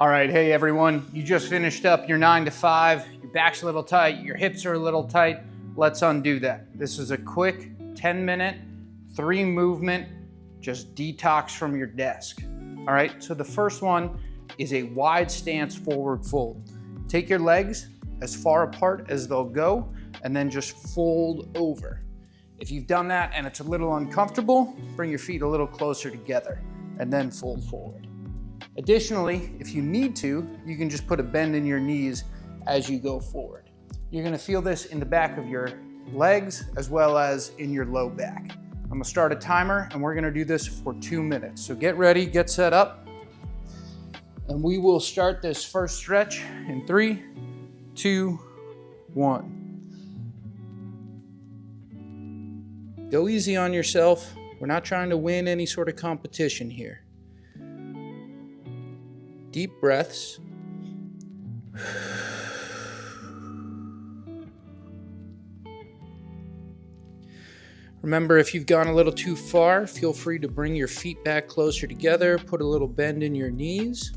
All right, hey everyone, you just finished up your 9 to 5, your back's a little tight, your hips are a little tight. Let's undo that. This is a quick 10-minute, 3-movement, just detox from your desk. All right, so the first one is a wide stance forward fold. Take your legs as far apart as they'll go and then just fold over. If you've done that and it's a little uncomfortable, bring your feet a little closer together and then fold forward. Additionally, if you need to, you can just put a bend in your knees as you go forward. You're gonna feel this in the back of your legs as well as in your low back. I'm gonna start a timer and we're gonna do this for 2 minutes. So get ready, get set up, and we will start this first stretch in 3, 2, 1. Go easy on yourself. We're not trying to win any sort of competition here. Deep breaths. Remember, if you've gone a little too far, feel free to bring your feet back closer together, put a little bend in your knees.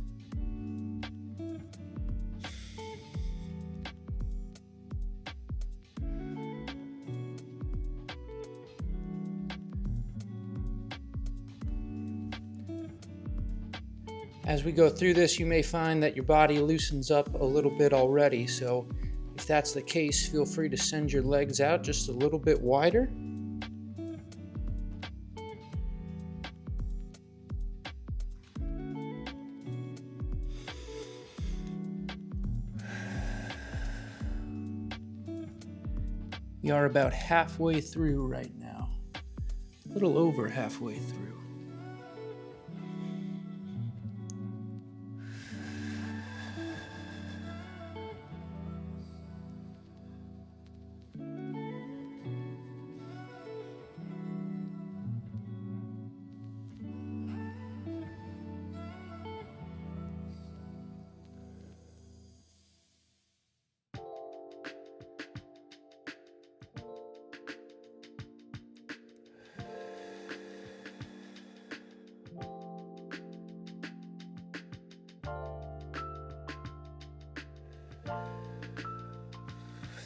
As we go through this, you may find that your body loosens up a little bit already. So if that's the case, feel free to send your legs out just a little bit wider. We are about halfway through right now, a little over halfway through.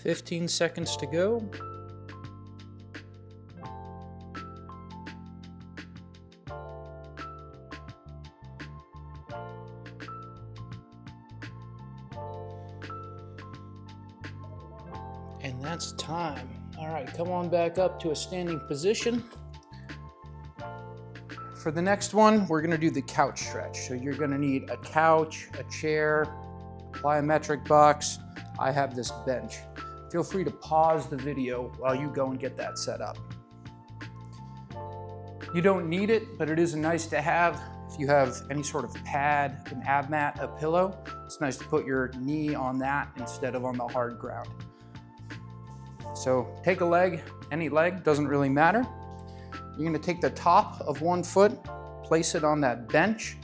"15 seconds to go. And that's time. All right, come on back up to a standing position. For the next one, we're gonna do the couch stretch. So you're gonna need a couch, a chair, a plyometric box. I have this bench. Feel free to pause the video while you go and get that set up. You don't need it, but it is nice to have. If you have any sort of pad, an ab mat, a pillow, it's nice to put your knee on that instead of on the hard ground. So take a leg, any leg, doesn't really matter. You're gonna take the top of one foot, place it on that bench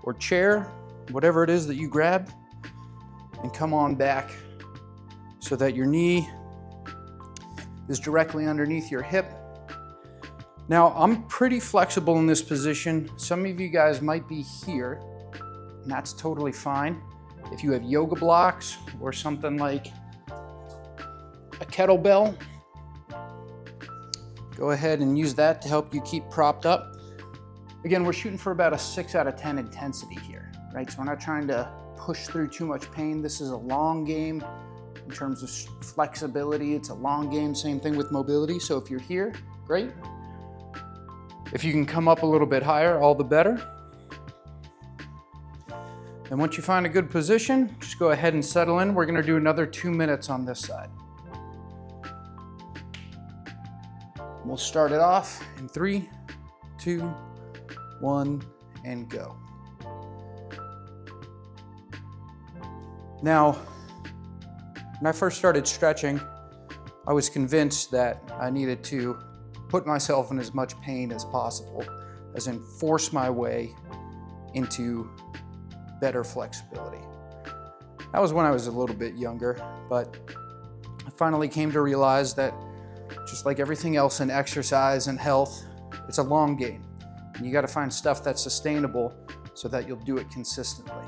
or chair, whatever it is that you grabbed, and come on back so that your knee is directly underneath your hip. Now, I'm pretty flexible in this position. Some of you guys might be here, and that's totally fine. If you have yoga blocks or something like a kettlebell, go ahead and use that to help you keep propped up. Again, we're shooting for about a 6 out of 10 intensity here, right? So we're not trying to push through too much pain. This is a long game. In terms of flexibility, it's a long game, same thing with mobility. So if you're here, great. If you can come up a little bit higher, all the better. And once you find a good position, just go ahead and settle in. We're gonna do another 2 minutes on this side. We'll start it off in 3, 2, 1, and go. Now, when I first started stretching, I was convinced that I needed to put myself in as much pain as possible, as in force my way into better flexibility. That was when I was a little bit younger, but I finally came to realize that just like everything else in exercise and health, it's a long game. And you gotta find stuff that's sustainable so that you'll do it consistently.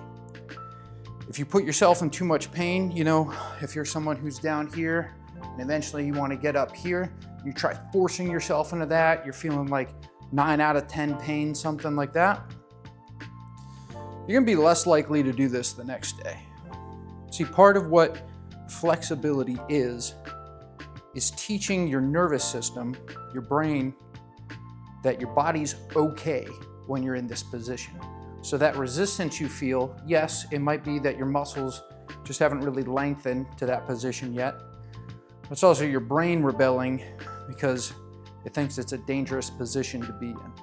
If you put yourself in too much pain, you know, if you're someone who's down here and eventually you want to get up here, you try forcing yourself into that, you're feeling like 9 out of 10 pain, something like that, you're gonna be less likely to do this the next day. See, part of what flexibility is teaching your nervous system, your brain, that your body's okay when you're in this position. So that resistance you feel, yes, it might be that your muscles just haven't really lengthened to that position yet. It's also your brain rebelling because it thinks it's a dangerous position to be in.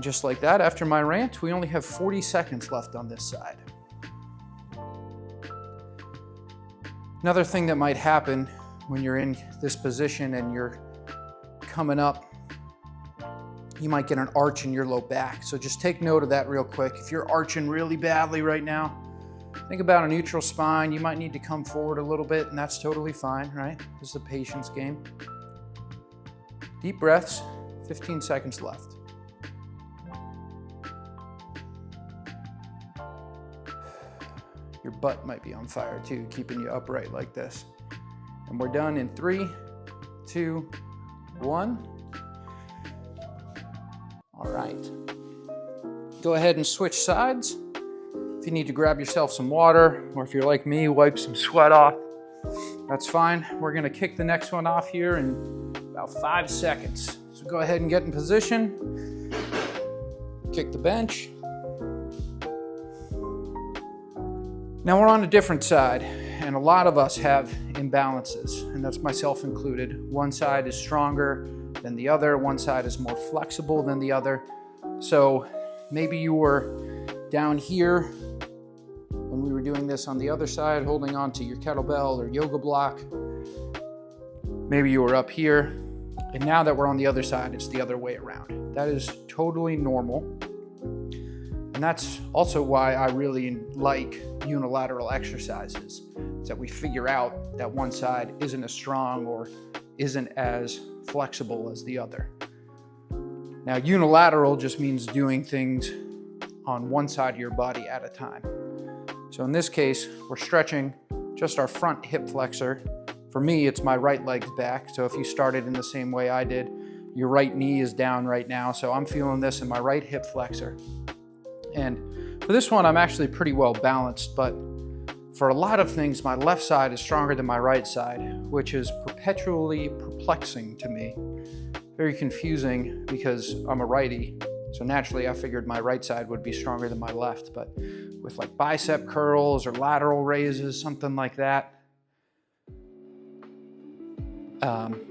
Just like that, after my rant, we only have 40 seconds left on this side. Another thing that might happen when you're in this position and you're coming up, you might get an arch in your low back. So just take note of that real quick. If you're arching really badly right now, think about a neutral spine. You might need to come forward a little bit, and that's totally fine, right? This is a patience game. Deep breaths, 15 seconds left. Your butt might be on fire too, keeping you upright like this. And we're done in 3, 2, 1. All right. Go ahead and switch sides. If you need to grab yourself some water, or if you're like me, wipe some sweat off, that's fine. We're gonna kick the next one off here in about 5 seconds. So go ahead and get in position. Kick the bench. Now we're on a different side, and a lot of us have imbalances, and that's myself included. One side is stronger than the other, one side is more flexible than the other. So maybe you were down here when we were doing this on the other side, holding on to your kettlebell or yoga block. Maybe you were up here, and now that we're on the other side, it's the other way around. That is totally normal. And that's also why I really like unilateral exercises, is that we figure out that one side isn't as strong or isn't as flexible as the other. Now, unilateral just means doing things on one side of your body at a time. So in this case, we're stretching just our front hip flexor. For me, it's my right leg's back. So if you started in the same way I did, your right knee is down right now. So I'm feeling this in my right hip flexor. And for this one, I'm actually pretty well balanced, but for a lot of things, my left side is stronger than my right side, which is perpetually perplexing to me. Very confusing because I'm a righty. So naturally, I figured my right side would be stronger than my left, but with like bicep curls or lateral raises, something like that,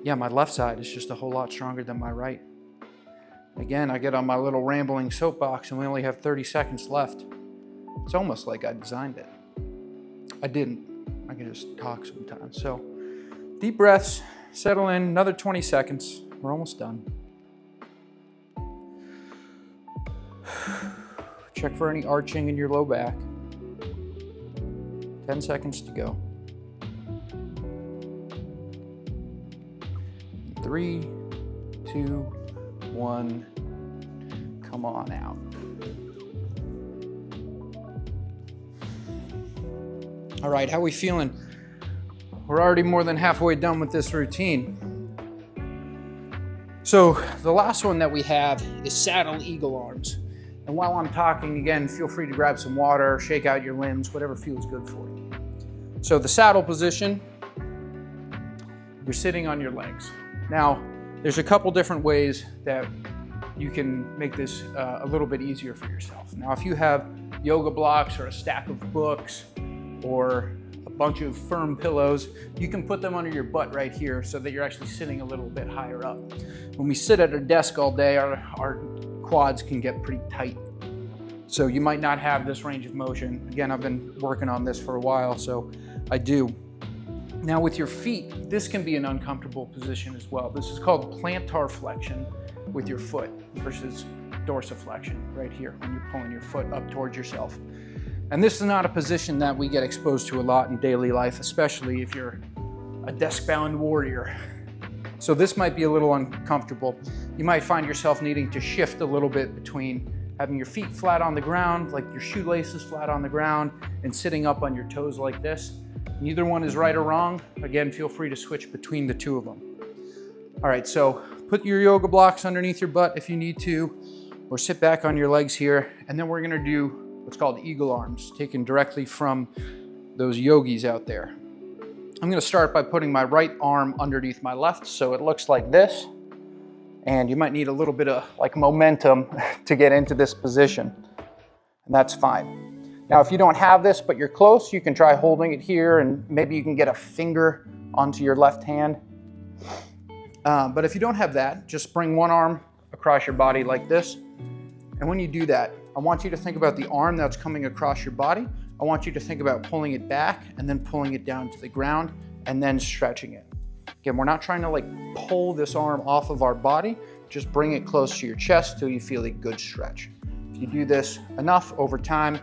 yeah, my left side is just a whole lot stronger than my right. Again, I get on my little rambling soapbox and we only have 30 seconds left. It's almost like I designed it. I didn't. I can just talk sometimes. So deep breaths, settle in, another 20 seconds. We're almost done. Check for any arching in your low back. 10 seconds to go. 3, 2, 1, come on out. All right, how are we feeling? We're already more than halfway done with this routine. So the last one that we have is saddle eagle arms. And while I'm talking, again, feel free to grab some water, shake out your limbs, whatever feels good for you. So the saddle position, you're sitting on your legs. Now, there's a couple different ways that you can make this a little bit easier for yourself. Now, if you have yoga blocks or a stack of books or a bunch of firm pillows, you can put them under your butt right here so that you're actually sitting a little bit higher up. When we sit at our desk all day, our quads can get pretty tight. So you might not have this range of motion. Again, I've been working on this for a while, so I do. Now with your feet, this can be an uncomfortable position as well. This is called plantar flexion with your foot versus dorsiflexion right here when you're pulling your foot up towards yourself. And this is not a position that we get exposed to a lot in daily life, especially if you're a desk-bound warrior. So this might be a little uncomfortable. You might find yourself needing to shift a little bit between having your feet flat on the ground, like your shoelaces flat on the ground, and sitting up on your toes like this. Neither one is right or wrong. Again, feel free to switch between the two of them. All right, so put your yoga blocks underneath your butt if you need to, or sit back on your legs here, and then we're gonna do what's called eagle arms, taken directly from those yogis out there. I'm gonna start by putting my right arm underneath my left, so it looks like this. And you might need a little bit of like momentum to get into this position, and that's fine. Now, if you don't have this, but you're close, you can try holding it here, and maybe you can get a finger onto your left hand. But if you don't have that, just bring one arm across your body like this. And when you do that, I want you to think about the arm that's coming across your body. I want you to think about pulling it back and then pulling it down to the ground and then stretching it. Again, we're not trying to like pull this arm off of our body, just bring it close to your chest till you feel a good stretch. If you do this enough over time,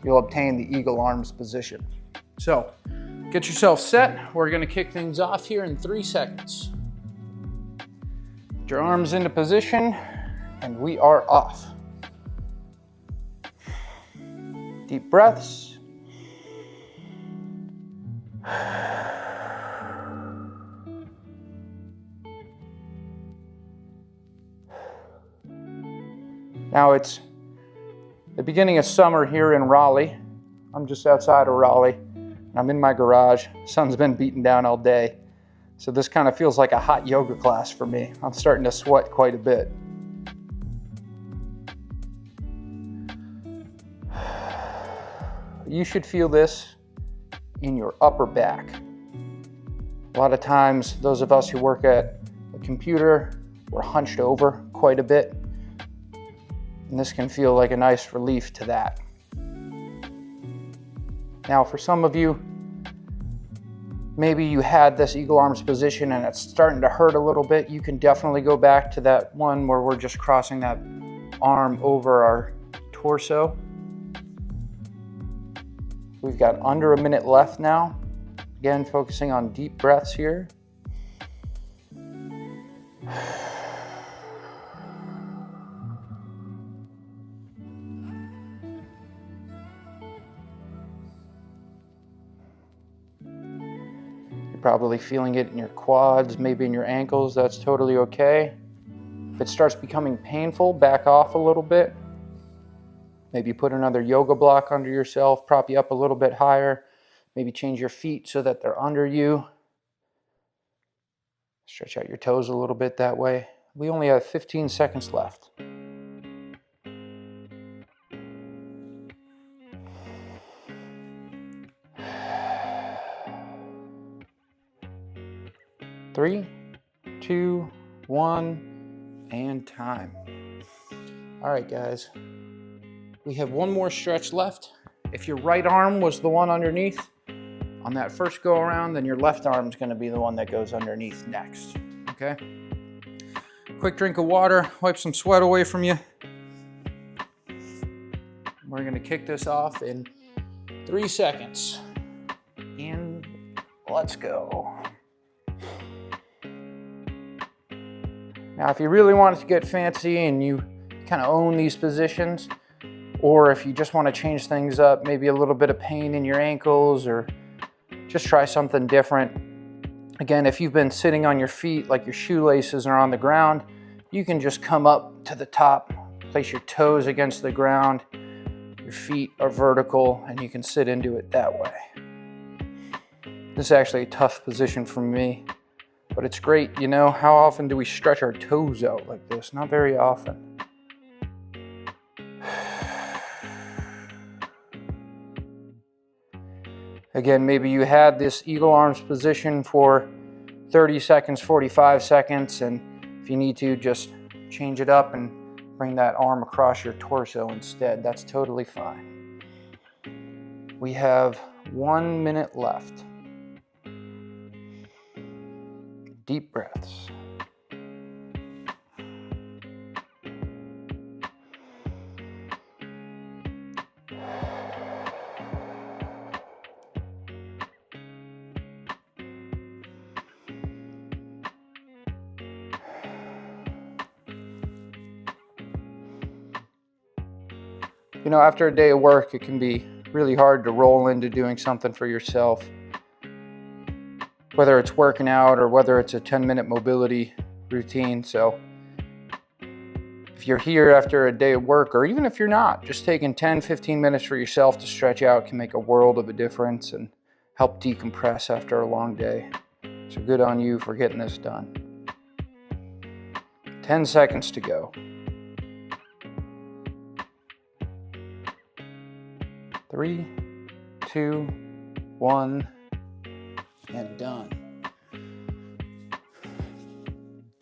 you'll obtain the eagle arms position. So get yourself set. We're gonna kick things off here in 3 seconds. Get your arms into position and we are off. Deep breaths. Now it's the beginning of summer here in Raleigh. I'm just outside of Raleigh. I'm in my garage. The sun's been beating down all day. So this kind of feels like a hot yoga class for me. I'm starting to sweat quite a bit. You should feel this in your upper back. A lot of times, those of us who work at a computer, we're hunched over quite a bit. And this can feel like a nice relief to that. Now, for some of you, maybe you had this eagle arms position and it's starting to hurt a little bit. You can definitely go back to that one where we're just crossing that arm over our torso. We've got under a minute left now. Again, focusing on deep breaths here. Probably feeling it in your quads, maybe in your ankles. That's totally okay. If it starts becoming painful, back off a little bit. Maybe put another yoga block under yourself, prop you up a little bit higher. Maybe change your feet so that they're under you. Stretch out your toes a little bit that way. We only have 15 seconds left. Three, 2, 1, and time. All right, guys. We have one more stretch left. If your right arm was the one underneath on that first go around, then your left arm is gonna be the one that goes underneath next, okay? Quick drink of water, wipe some sweat away from you. We're gonna kick this off in 3 seconds. And let's go. Now, if you really want it to get fancy and you kind of own these positions, or if you just want to change things up, maybe a little bit of pain in your ankles, or just try something different. Again, if you've been sitting on your feet like your shoelaces are on the ground, you can just come up to the top, place your toes against the ground, your feet are vertical, and you can sit into it that way. This is actually a tough position for me. But it's great, you know, how often do we stretch our toes out like this? Not very often. Again, maybe you had this eagle arms position for 30 seconds, 45 seconds, and if you need to, just change it up and bring that arm across your torso instead. That's totally fine. We have 1 minute left. Deep breaths. You know, after a day of work, it can be really hard to roll into doing something for yourself, whether it's working out or whether it's a 10-minute mobility routine. So if you're here after a day of work, or even if you're not, just taking 10-15 minutes for yourself to stretch out can make a world of a difference and help decompress after a long day. So good on you for getting this done. 10 seconds to go. 3, 2, 1, and done.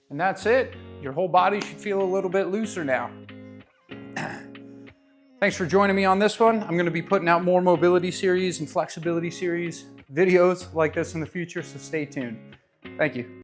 And that's it. Your whole body should feel a little bit looser now. Thanks for joining me on this one. I'm going to be putting out more mobility series and flexibility series videos like this in the future, so stay tuned. Thank you.